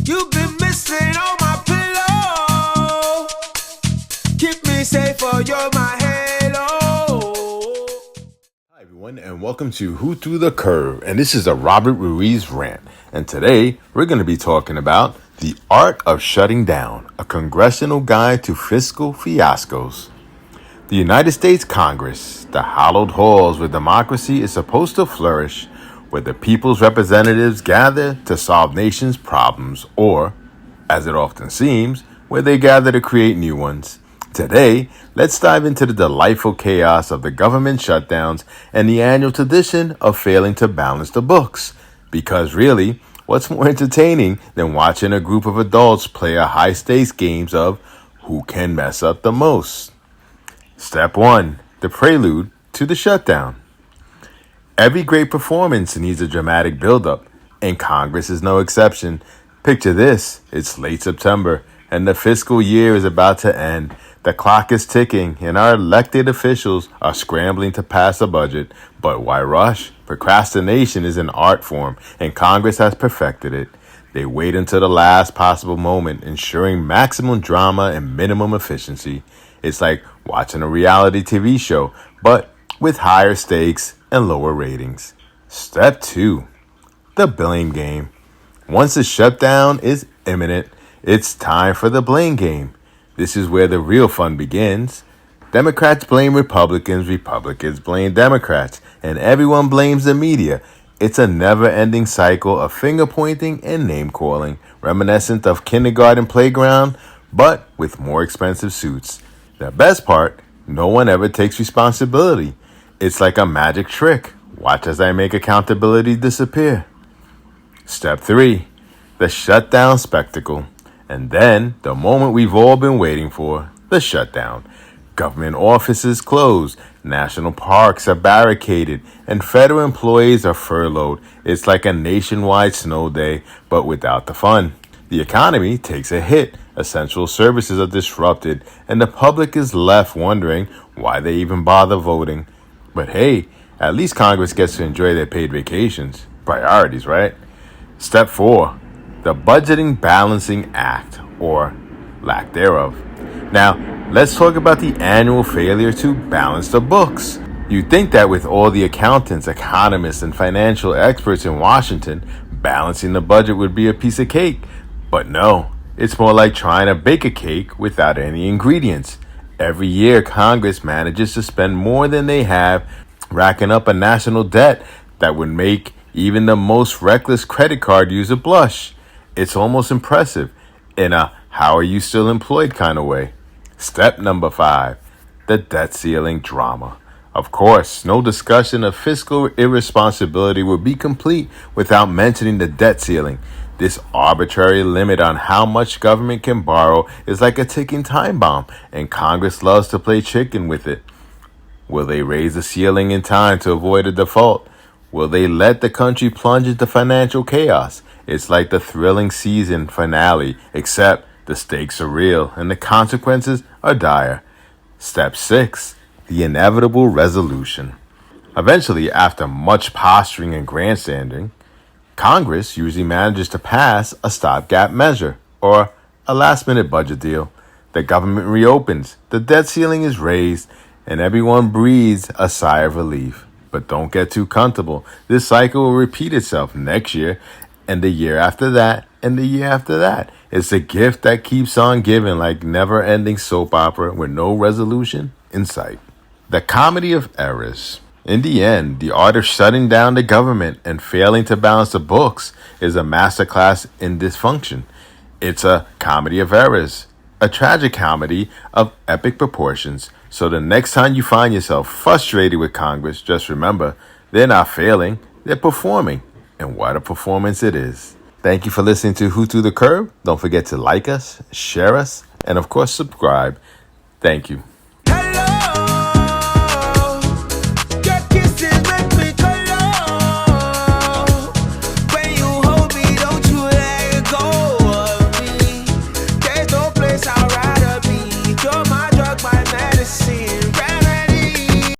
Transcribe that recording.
You've been missing on my pillow. Keep me safe or you're my halo. Hi everyone and welcome to Who Threw the Curve, and this is a Robert Ruiz rant, and today we're going to be talking about The Art of Shutting Down, a Congressional Guide to Fiscal Fiascos. The United States Congress, the hallowed halls where democracy is supposed to flourish, where the people's representatives gather to solve nations' problems, or, as it often seems, where they gather to create new ones. Today, let's dive into the delightful chaos of the government shutdowns and the annual tradition of failing to balance the books. Because really, what's more entertaining than watching a group of adults play a high-stakes games of who can mess up the most? Step 1. The Prelude to the Shutdown. Every great performance needs a dramatic build-up, and Congress is no exception. Picture this. It's late September, and the fiscal year is about to end. The clock is ticking, and our elected officials are scrambling to pass a budget. But why rush? Procrastination is an art form, and Congress has perfected it. They wait until the last possible moment, ensuring maximum drama and minimum efficiency. It's like watching a reality TV show, but with higher stakes and lower ratings. Step 2. The blame game. Once the shutdown is imminent, it's time for the blame game. This is where the real fun begins. Democrats blame Republicans, Republicans blame Democrats, and everyone blames the media. It's a never-ending cycle of finger-pointing and name-calling, reminiscent of kindergarten playground, but with more expensive suits. The best part, no one ever takes responsibility. It's like a magic trick. Watch as I make accountability disappear. Step 3. The shutdown spectacle. And then, the moment we've all been waiting for, the shutdown. Government offices closed, national parks are barricaded, and federal employees are furloughed. It's like a nationwide snow day, but without the fun. The economy takes a hit, essential services are disrupted, and the public is left wondering why they even bother voting. But hey, at least Congress gets to enjoy their paid vacations. Priorities, right? Step 4. The Budgeting Balancing Act, or lack thereof. Now, let's talk about the annual failure to balance the books. You'd think that with all the accountants, economists, and financial experts in Washington, balancing the budget would be a piece of cake. But no, it's more like trying to bake a cake without any ingredients. Every year, Congress manages to spend more than they have, racking up a national debt that would make even the most reckless credit card user blush. It's almost impressive in a how are you still employed kind of way. Step number 5, the debt ceiling drama. Of course, no discussion of fiscal irresponsibility would be complete without mentioning the debt ceiling. This arbitrary limit on how much government can borrow is like a ticking time bomb, and Congress loves to play chicken with it. Will they raise the ceiling in time to avoid a default? Will they let the country plunge into financial chaos? It's like the thrilling season finale, except the stakes are real and the consequences are dire. Step 6. The inevitable resolution. Eventually, after much posturing and grandstanding, Congress usually manages to pass a stopgap measure or a last-minute budget deal. The government reopens, the debt ceiling is raised, and everyone breathes a sigh of relief. But don't get too comfortable. This cycle will repeat itself next year, and the year after that, and the year after that. It's a gift that keeps on giving, like never-ending soap opera with no resolution in sight. The comedy of errors. In the end, the art of shutting down the government and failing to balance the books is a masterclass in dysfunction. It's a comedy of errors, a tragic comedy of epic proportions. So the next time you find yourself frustrated with Congress, just remember, they're not failing, they're performing. And what a performance it is. Thank you for listening to Who Threw the Curve. Don't forget to like us, share us, and of course subscribe. Thank you.